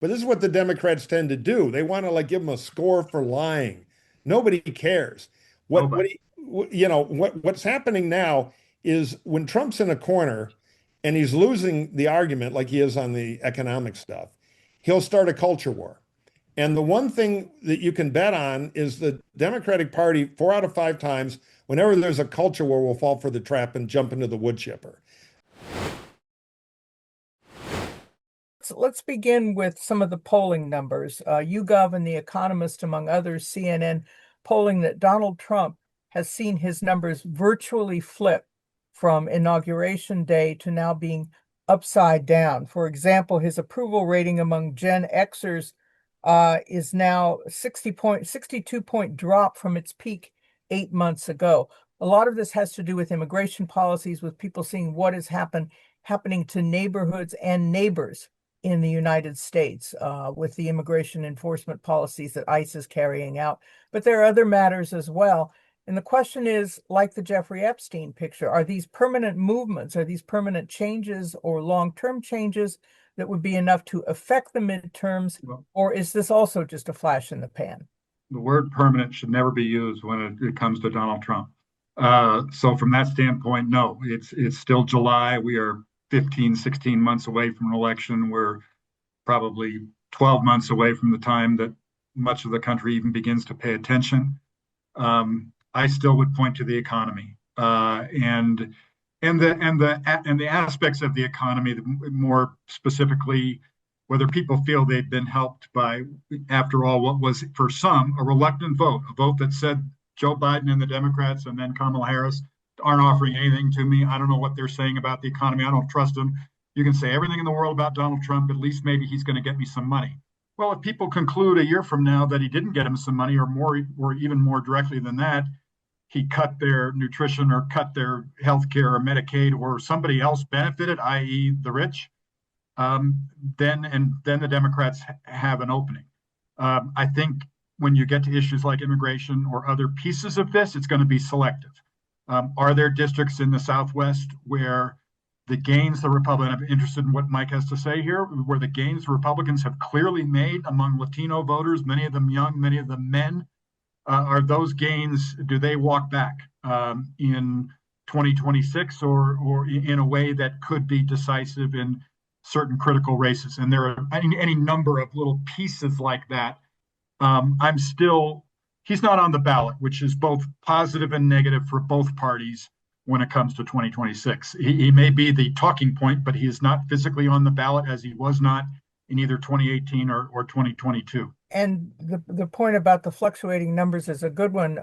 But this is what the Democrats tend to do. They want to like give him a score for lying. Nobody cares. What Nobody. he, what's happening now is when Trump's in a corner and he's losing the argument like he is on the economic stuff, he'll start a culture war. And the one thing that you can bet on is the Democratic Party, 4 out of 5 times, whenever there's a culture war, will fall for the trap and jump into the wood chipper. So let's begin with some of the polling numbers. YouGov and The Economist, among others, CNN polling that Donald Trump has seen his numbers virtually flip from Inauguration Day to now being upside down. For example, his approval rating among Gen Xers is now 62-point drop from its peak 8 months ago. A lot of this has to do with immigration policies, with people seeing what is happening to neighborhoods and neighbors in the United States with the immigration enforcement policies that ICE is carrying out. But there are other matters as well. And the question is, like the Jeffrey Epstein picture, are these permanent movements, are these permanent changes or long-term changes that would be enough to affect the midterms, Well, or is this also just a flash in the pan? the word permanent should never be used when it comes to Donald Trump. So from that standpoint, no, it's still July. We are 15, 16 months away from an election. We're probably 12 months away from the time that much of the country even begins to pay attention. I still would point to the economy and the aspects of the economy, more specifically, whether people feel they've been helped by, after all, what was for some a reluctant vote, a vote that said Joe Biden and the Democrats and then Kamala Harris aren't offering anything to me. I don't know what they're saying about the economy. I don't trust them. You can say everything in the world about Donald Trump. At least maybe he's going to get me some money. Well, if people conclude a year from now that he didn't get him some money, or more, or even more directly than that, he cut their nutrition or cut their health care or Medicaid, or somebody else benefited, i.e., the rich, then the Democrats have an opening. I think when you get to issues like immigration or other pieces of this, it's going to be selective. Are there districts in the Southwest where the gains the Republicans, I'm interested in what Mike has to say here, where the gains the Republicans have clearly made among Latino voters, many of them young, many of them men, are those gains, do they walk back in 2026 or in a way that could be decisive in certain critical races? And there are any number of little pieces like that. He's not on the ballot, which is both positive and negative for both parties when it comes to 2026. He may be the talking point, but he is not physically on the ballot, as he was not in either 2018 or 2022. And the point about the fluctuating numbers is a good one,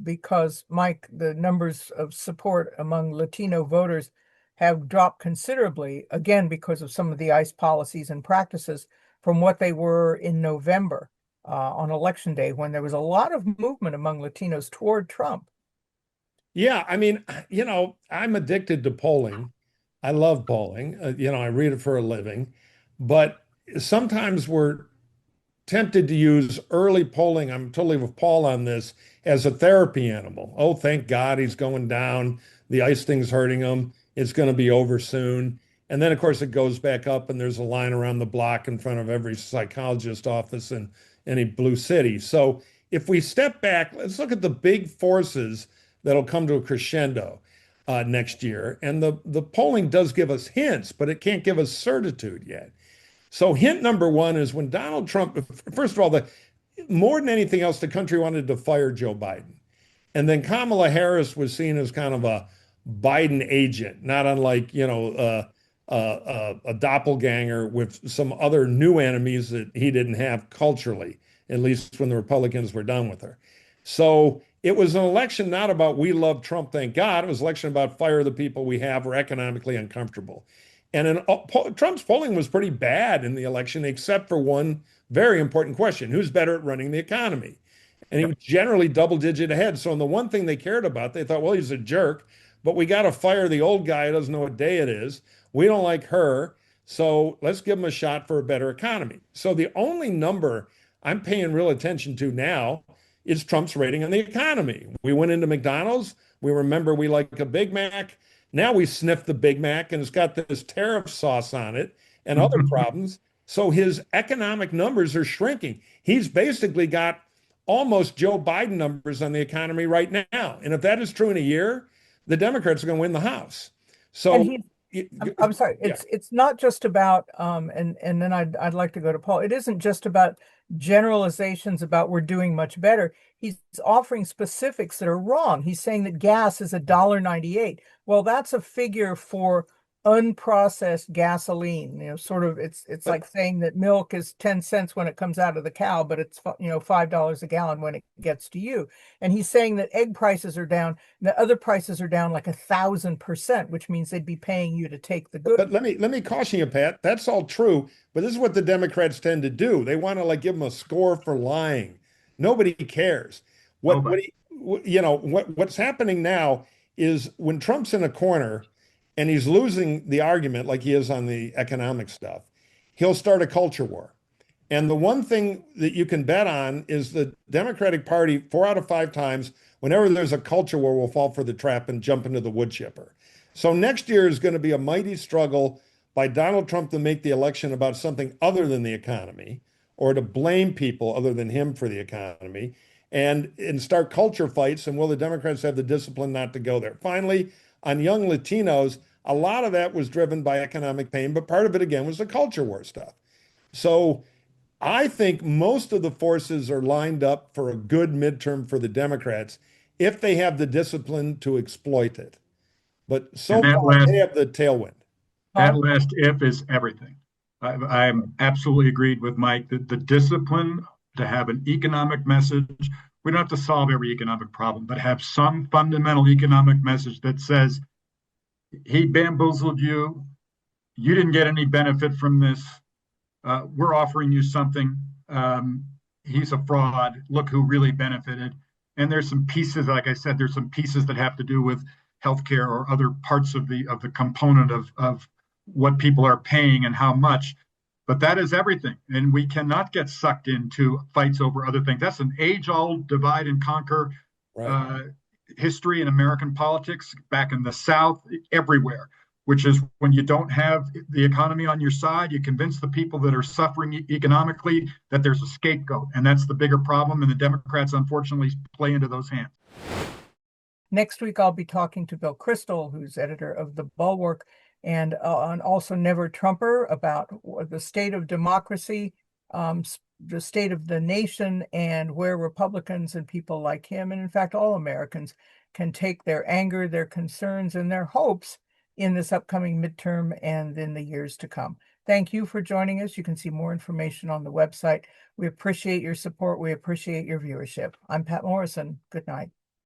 because, Mike, the numbers of support among Latino voters have dropped considerably, again, because of some of the ICE policies and practices from what they were in November on Election Day, when there was a lot of movement among Latinos toward Trump. Yeah, I mean, I'm addicted to polling. I love polling. I read it for a living. But sometimes we're tempted to use early polling. I'm totally with Paul on this as a therapy animal. Oh, thank God he's going down. The ice thing's hurting him. It's going to be over soon. And then, of course, it goes back up, and there's a line around the block in front of every psychologist office in any blue city. So if we step back, let's look at the big forces that'll come to a crescendo next year. And the polling does give us hints, but it can't give us certitude yet. So hint number one is when Donald Trump, first of all, more than anything else, the country wanted to fire Joe Biden. And then Kamala Harris was seen as kind of a Biden agent, not unlike, a doppelganger with some other new enemies that he didn't have culturally, at least when the Republicans were done with her. So it was an election not about we love Trump, thank God. It was an election about fire the people we have who are economically uncomfortable. And Trump's polling was pretty bad in the election, except for one very important question: who's better at running the economy? And he was generally double digit ahead. So, in the one thing they cared about, they thought, well, he's a jerk, but we got to fire the old guy who doesn't know what day it is. We don't like her. So, let's give him a shot for a better economy. So, the only number I'm paying real attention to now is Trump's rating on the economy. We went into McDonald's. We remember we like a Big Mac. Now we sniff the Big Mac and it's got this tariff sauce on it and other problems. So his economic numbers are shrinking. He's basically got almost Joe Biden numbers on the economy right now. And if that is true in a year, the Democrats are going to win the House. And So, he, I'm sorry, yeah. it's not just about and then I'd like to go to Paul. It isn't just about generalizations about we're doing much better. He's offering specifics that are wrong. He's saying that gas is $1.98. Well, that's a figure for unprocessed gasoline. Sort of it's But like saying that milk is 10 cents when it comes out of the cow, but it's $5 a gallon when it gets to you. And he's saying that egg prices are down, and the other prices are down like 1,000%, which means they'd be paying you to take the but good. let me caution you, Pat. That's all true, but this is what the Democrats tend to do. They want to like give them a score for lying. Nobody cares. Oh, What but he, what's happening now is when Trump's in a corner and he's losing the argument like he is on the economic stuff, he'll start a culture war. And the one thing that you can bet on is the Democratic Party, 4 out of 5 times, whenever there's a culture war, will fall for the trap and jump into the wood chipper. So next year is going to be a mighty struggle by Donald Trump to make the election about something other than the economy or to blame people other than him for the economy and start culture fights. And will the Democrats have the discipline not to go there? Finally, on young Latinos, a lot of that was driven by economic pain, but part of it, again, was the culture war stuff. So I think most of the forces are lined up for a good midterm for the Democrats if they have the discipline to exploit it. But and so far, they have the tailwind. that Paul? last if is everything. I'm absolutely agreed with Mike that the discipline to have an economic message. We don't have to solve every economic problem, but have some fundamental economic message that says he bamboozled you. You didn't get any benefit from this. We're offering you something. He's a fraud. Look who really benefited. And there's some pieces, like I said, there's some pieces that have to do with healthcare or other parts of the component of what people are paying and how much. But that is everything. And we cannot get sucked into fights over other things. That's an age-old divide and conquer Right. uh, history in American politics, back in the South, everywhere, which is when you don't have the economy on your side, you convince the people that are suffering economically that there's a scapegoat. And that's the bigger problem. And the Democrats, unfortunately, play into those hands. Next week, I'll be talking to Bill Kristol, who's editor of The Bulwark, and also Never Trumper, about the state of democracy, the state of the nation, and where Republicans and people like him, and in fact, all Americans, can take their anger, their concerns, and their hopes in this upcoming midterm and in the years to come. Thank you for joining us. You can see more information on the website. We appreciate your support. We appreciate your viewership. I'm Patt Morrison. Good night.